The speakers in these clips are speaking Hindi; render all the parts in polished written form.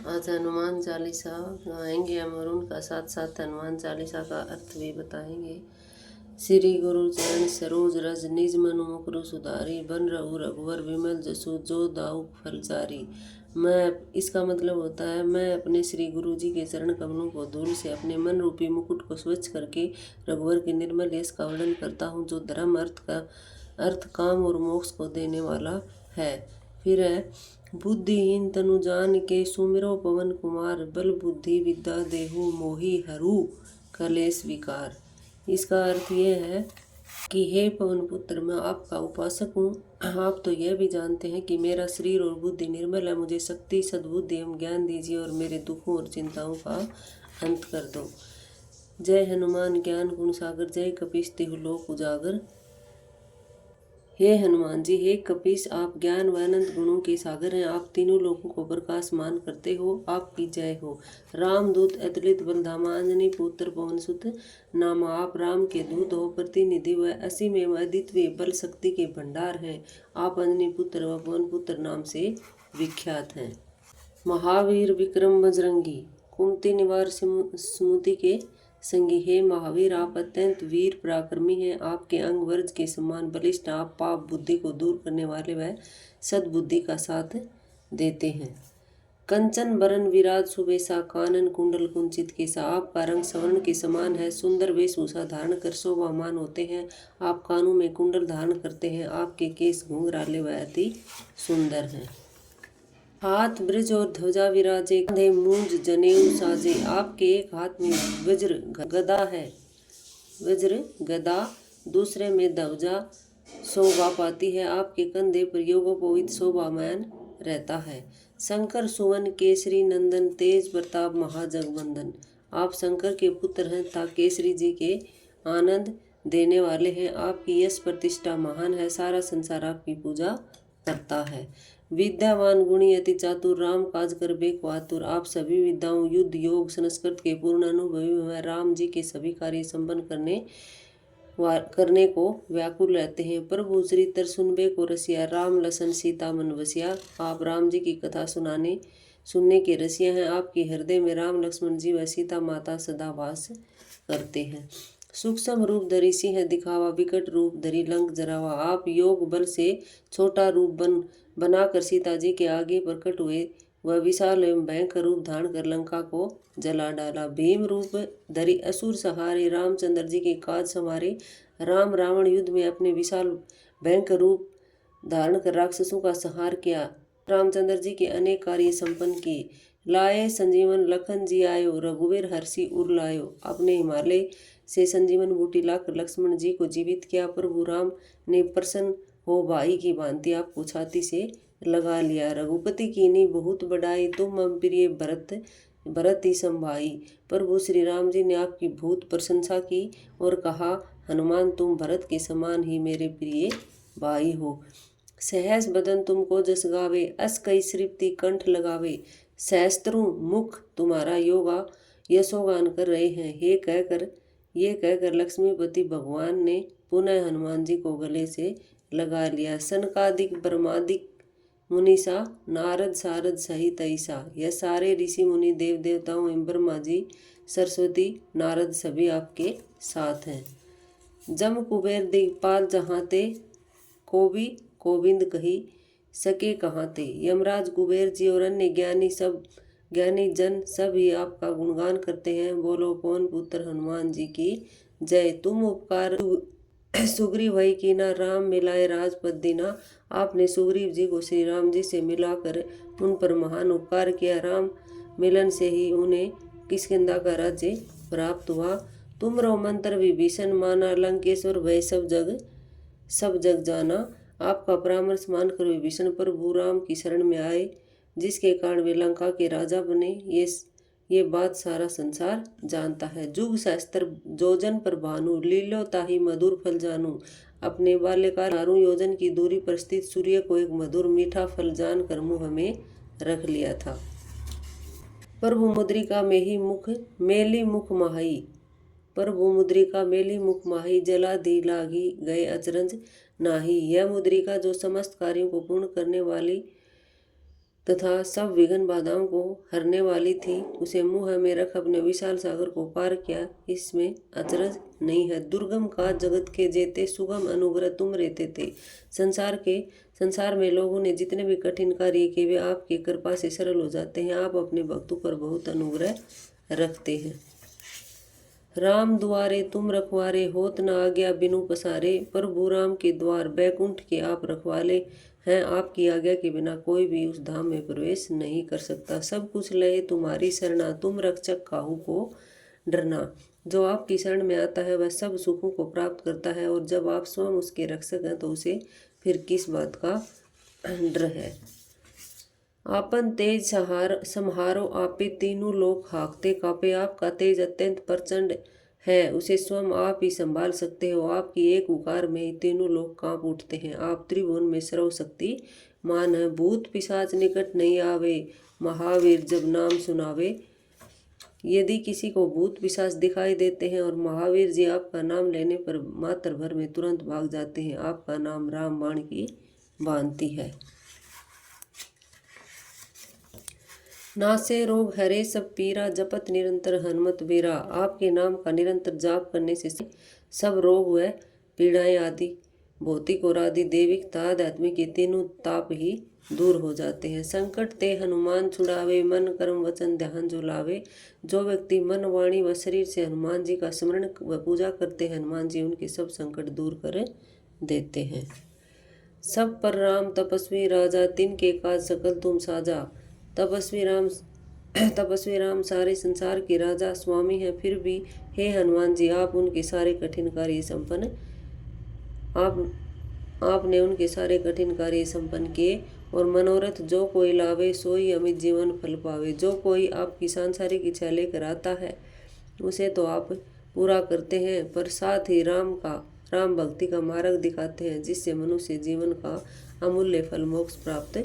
आज हनुमान चालीसा गाएंगे हम और उनका साथ साथ हनुमान चालीसा का अर्थ भी बताएंगे। श्री गुरु चरण सरोज रज निज मनु मुकुरु सुधारी बन रहु रघुवर विमल जसु जो दाऊ फलचारी। इसका मतलब होता है मैं अपने श्री गुरु जी के चरण कमलों को धूल से अपने मन रूपी मुकुट को स्वच्छ करके रघुवर के निर्मल यश का वर्णन करता हूँ जो धर्म अर्थ काम और मोक्ष को देने वाला है। फिर है बुद्धिहीन तनु जान के सुमिरो पवन कुमार बल बुद्धि विद्या देहु मोहि हरू कलेश विकार। इसका अर्थ ये है कि हे पवन पुत्र, मैं आपका उपासक हूँ। आप तो यह भी जानते हैं कि मेरा शरीर और बुद्धि निर्मल है। मुझे शक्ति सद्बुद्धि एवं ज्ञान दीजिए और मेरे दुखों और चिंताओं का अंत कर दो। जय हनुमान ज्ञान गुण सागर, जय कपीस तिहु लोक उजागर। हे हनुमान जी, हे कपीस, आप ज्ञान व अनंत गुणों के सागर हैं। आप तीनों लोगों को प्रकाशमान करते हो। आपकी जय हो। रामदूत अतुलित बलधामा अंजनी पुत्र पवन सुत नामा। आप राम के दूत हो, प्रतिनिधि व असीम एवं अद्वितीय बल शक्ति के भंडार हैं। आप अंजनी पुत्र व पवन पुत्र नाम से विख्यात हैं। महावीर विक्रम बजरंगी, कुमति निवार सुमति के संगी, हे महावीर, आप अत्यंत वीर पराक्रमी हैं। आपके अंग वज्र के समान बलिष्ठ। आप पाप बुद्धि को दूर करने वाले व सद्बुद्धि का साथ देते हैं। कंचन बरन विराज सुबेसा, कानन कुंडल कुंचित केसा। आपका रंग स्वर्ण के समान है। सुंदर वेशभूषा धारण कर शोभामान होते हैं। आप कानों में कुंडल धारण करते हैं। आपके केश घुंघराले व अति सुंदर हैं। हाथ ब्रज और ध्वजा विराजे, कंधे मूंज जनेऊ साजे। आपके एक हाथ में वज्र गदा है, वज्र गदा, दूसरे में ध्वजा शोभा पाती है। आपके कंधे पर योगोपवीत शोभामान रहता है। शंकर सुवन केसरी नंदन, तेज प्रताप महाजगवंदन। आप शंकर के पुत्र हैं तथा केसरी जी के आनंद देने वाले हैं। आपकी यश प्रतिष्ठा महान है। सारा संसार आपकी पूजा करता है। विद्यावान गुणी अति चातुर, राम काज कर बेक आतुर। आप सभी विद्याओं युद्ध योग संस्कृत के पूर्ण अनुभवी हुए। राम जी के सभी कार्य संपन्न करने को व्याकुल रहते हैं। प्रभु श्री तर सुनबे को रसिया, राम लसन सीता मन वसिया। आप राम जी की कथा सुनने के रसिया हैं। आपके हृदय में राम लक्ष्मण जी व सीता माता सदा वास करते हैं। सूक्ष्म रूप धरी सिंह दिखावा, विकट रूप धरी लंक जरावा। आप योग बल से छोटा रूप बनाकर सीता जी के आगे प्रकट हुए। वह विशाल एवं भयंकर रूप धारण कर लंका को जला डाला। भीम रूप धरी असुर सहारे, रामचंद्र जी के काज संवारे। राम रावण युद्ध में अपने विशाल भयंकर रूप धारण कर राक्षसों का संहार किया। रामचंद्र जी के अनेक कार्य संपन्न किए। लाए संजीवन लखन जी आयो, रघुवीर हर्षि उर लायो। अपने हिमालय से संजीवन बूटी लाकर लक्ष्मण जी को जीवित किया। प्रभु राम ने प्रसन्न हो भाई की भांति आपको छाती से लगा लिया। रघुपति कीन्ही बहुत बड़ाई, तुम मम प्रिय भरत ही संभाई। प्रभु श्री राम जी ने आपकी बहुत प्रशंसा की और कहा, हनुमान तुम भरत के समान ही मेरे प्रिय भाई हो। सहस बदन तुमको जस गावे, अस कई सृप्ति कंठ लगावे। सहस्त्रों मुख तुम्हारा यशोगान कर रहे हैं। ये कहकर लक्ष्मीपति भगवान ने पुनः हनुमान जी को गले से लगा लिया। सनकादिक ब्रह्मादिक मुनीसा, नारद सारद सहित ऐसा। यह सारे ऋषि मुनि देव देवताओं एवं ब्रह्मा जी, सरस्वती, नारद सभी आपके साथ हैं। जम कुबेर दिगपाल जहाँ ते, कोवि गोविंद कही सके कहाँ ते। यमराज कुबेर जी और अन्य ज्ञानी जन सब ही आपका गुणगान करते हैं। बोलो पवन पुत्र हनुमान जी की जय। तुम उपकार सुग्रीव भई कीना, राम मिलाए राजपद दीना। आपने सुग्रीव जी को श्री राम जी से मिलाकर उन पर महान उपकार किया। राम मिलन से ही उन्हें किष्किंधा का राज्य प्राप्त हुआ। तुमरो मंत्र विभीषण माना, लंकेश्वर भय सब जग जाना। आपका परामर्श मानकर विभीषण प्रभु राम की शरण में आए, जिसके कारण वे लंका के राजा बने। ये बात सारा संसार जानता है। जुग सहस्त्र जोजन पर भानु, लीलो ताहि मधुर फल जानू। अपने बाल्यकाल 12 योजन की दूरी पर स्थित सूर्य को एक मधुर मीठा फल जान कर मुँह में रख लिया था। प्रभु मुद्रिका मेली मुख माही, प्रभु मुद्रिका मेली मुख माही। जला दी लागी गए अचरज नाही। यह मुद्रिका जो समस्त कार्यों को पूर्ण करने वाली तथा सब विघ्न बाधाओं को हरने वाली थी। उसे मुँह में रख अपने विशाल सागर को पार किया, इसमें अचरज नहीं है। दुर्गम का जगत के जेते, सुगम अनुग्रह तुम रहते थे। संसार में लोगों ने जितने भी कठिन कार्य किए वे आपकी कृपा से सरल हो जाते हैं। आप अपने भक्तों पर बहुत अनुग्रह रखते हैं। राम दुआरे तुम रखवारे, होत न आज्ञा बिनु पसारे। प्रभु राम के द्वार बैकुंठ के आप रखवाले हैं। आपकी आज्ञा के बिना कोई भी उस धाम में प्रवेश नहीं कर सकता। सब कुछ लय तुम्हारी शरणा, तुम रक्षक काहू को डरना। जो आपकी शरण में आता है वह सब सुखों को प्राप्त करता है, और जब आप स्वयं उसके रक्षक हैं तो उसे फिर किस बात का डर है। आपन तेज सम्हारो, आपे तीनों लोग हाकते कापे। आपका तेज अत्यंत प्रचंड है, उसे स्वयं आप ही संभाल सकते हो। आपकी एक उकार में ही तीनों लोग कांप उठते हैं। आप त्रिभुवन में सर्वशक्ति मान है। भूत पिशाच निकट नहीं आवे, महावीर जब नाम सुनावे। यदि किसी को भूत पिशाच दिखाई देते हैं और महावीर जी आपका नाम लेने पर मात्र भर में तुरंत भाग जाते हैं। आपका नाम राम बाण की भांति है। नासे रोग हरे सब पीरा, जपत निरंतर हनुमत वीरा। आपके नाम का निरंतर जाप करने से सब रोग व पीड़ाएं आदि भौतिक और आदि दैविक तथा आध्यात्मिक के तीनों ताप ही दूर हो जाते हैं। संकट ते हनुमान छुड़ावे, मन कर्म वचन ध्यान जो लावे। जो व्यक्ति मन वाणी व शरीर से हनुमान जी का स्मरण व पूजा करते हैं, हनुमान जी उनके सब संकट दूर कर देते हैं। सब पर राम तपस्वी राजा, तिनके काज सकल तुम साजा। तपस्वी राम सारे संसार के राजा स्वामी हैं, फिर भी हे हनुमान जी आप उनके सारे कठिन कार्य संपन्न आपने उनके सारे कठिन कार्य संपन्न किए, और मनोरथ जो कोई लावे सोई अमित जीवन फल पावे। जो कोई आपकी सांसारिक इच्छा लेकर आता है उसे तो आप पूरा करते हैं, पर साथ ही राम भक्ति का मार्ग दिखाते हैं, जिससे मनुष्य जीवन का अमूल्य फल मोक्ष प्राप्त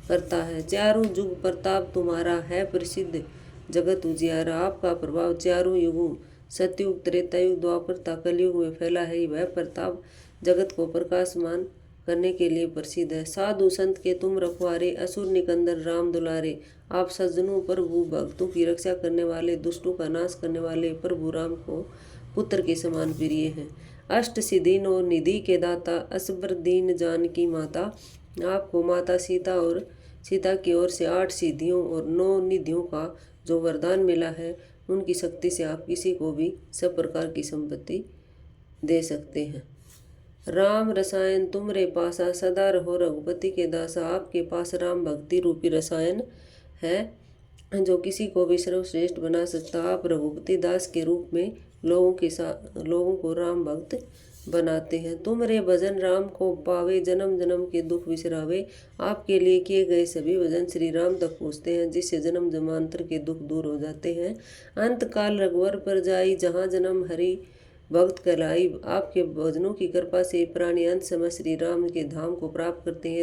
करता है। चारों युग प्रताप तुम्हारा है प्रसिद्ध, जगत उजियारा। आपका प्रभाव चारों युगों सतयुग त्रेतायुग द्वापर तथा कलयुग में फैला है। वह प्रताप जगत को प्रकाशमान करने के लिए प्रसिद्ध है। साधु संत के तुम रखवारे, असुर निकंदर राम दुलारे। आप सज्जनों प्रभु भक्तों की रक्षा करने वाले, दुष्टों का नाश करने वाले प्रभु राम को पुत्र के समान प्रिय हैं। अष्ट सिद्धीन और निधि के दाता, असबर दीन जानकी माता। आपको माता सीता की ओर से 8 सिद्धियों और 9 निधियों का जो वरदान मिला है, उनकी शक्ति से आप किसी को भी सब प्रकार की संपत्ति दे सकते हैं। राम रसायन तुम रे पासा, सदा रहो रघुपति के दासा। आपके पास राम भक्ति रूपी रसायन है, जो किसी को भी सर्वश्रेष्ठ बना सकता। आप रघुपति दास के रूप में लोगों को राम भक्त बनाते हैं। तुम रे भजन राम को पावे, जन्म जन्म के दुख विसरावे। आपके लिए किए गए सभी भजन श्री राम तक पहुँचते हैं, जिससे जन्म जन्मांतर के दुख दूर हो जाते हैं। अंत काल रघुवर पर जाई, जहाँ जन्म हरि भक्त कहलाई। आपके भजनों की कृपा से प्राणी अंत समय श्री राम के धाम को प्राप्त करते हैं।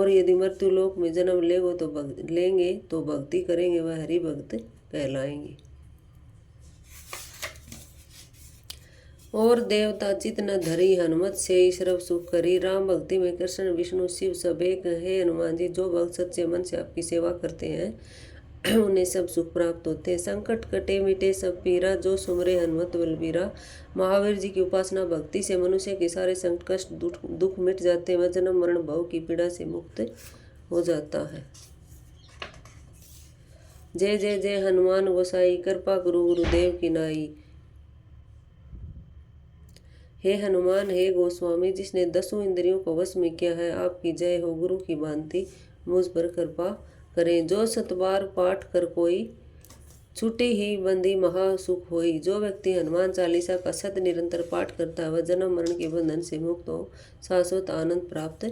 यदि मृत्यु लोक में जन्म लेंगे तो भक्ति करेंगे, वह हरि भक्त कहलाएंगे। और देवता चित न धरी, हनुमत से सर्व सुख करी। राम भक्ति में कृष्ण विष्णु शिव सब एक है। हनुमान जी जो भक्त सच्चे मन से आपकी सेवा करते हैं उन्हें सब सुख प्राप्त होते हैं। संकट कटे मिटे सब पीरा, जो सुमरे हनुमत बलबीरा। महावीर जी की उपासना भक्ति से मनुष्य के सारे संकट कष्ट दुख मिट जाते हैं। वह जन्म मरण भव की पीड़ा से मुक्त हो जाता है। जय जय जय हनुमान गोसाई, कृपा गुरु गुरुदेव की नाई। हे हनुमान हे गोस्वामी, जिसने 10 इंद्रियों को वश में किया है, आपकी जय हो। गुरु की भांति मुझ पर कृपा करें। जो 7 बार पाठ कर कोई, छुट्टी ही बंदी महासुख होई। जो व्यक्ति हनुमान चालीसा का सत निरंतर पाठ करता है, वह जन्म मरण के बंधन से मुक्त हो शाश्वत आनंद प्राप्त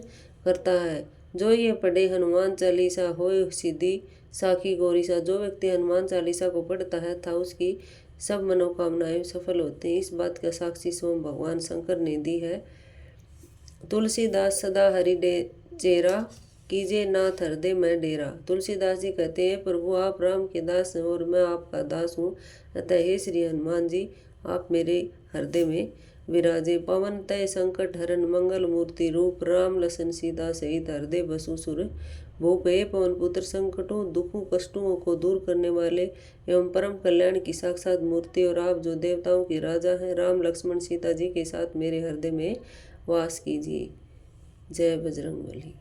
करता है। जो ये पढ़े हनुमान चालीसा होए सिद्धि साखी गौरीसा। जो व्यक्ति हनुमान चालीसा को पढ़ता है था उसकी सब मनोकामनाएं सफल होती हैं। इस बात का साक्षी स्वयं भगवान शंकर ने दी है। तुलसीदास सदा हरि चेरा, कीजिए नाथ हृदय में डेरा। तुलसीदास जी कहते हैं, प्रभु आप राम के दास हैं और मैं आपका दास हूँ, अतः हे श्री हनुमान जी आप मेरे हृदय में विराजे। पवन तय संकट हरण, मंगल मूर्ति रूप। राम लसन सीता सहित हृदय बसु सुर भूप हे पवन पुत्र, संकटों दुखों कष्टों को दूर करने वाले एवं परम कल्याण की साक्षात मूर्ति और आप जो देवताओं के राजा हैं, राम लक्ष्मण सीता जी के साथ मेरे हृदय में वास कीजिए। जय बजरंगबली।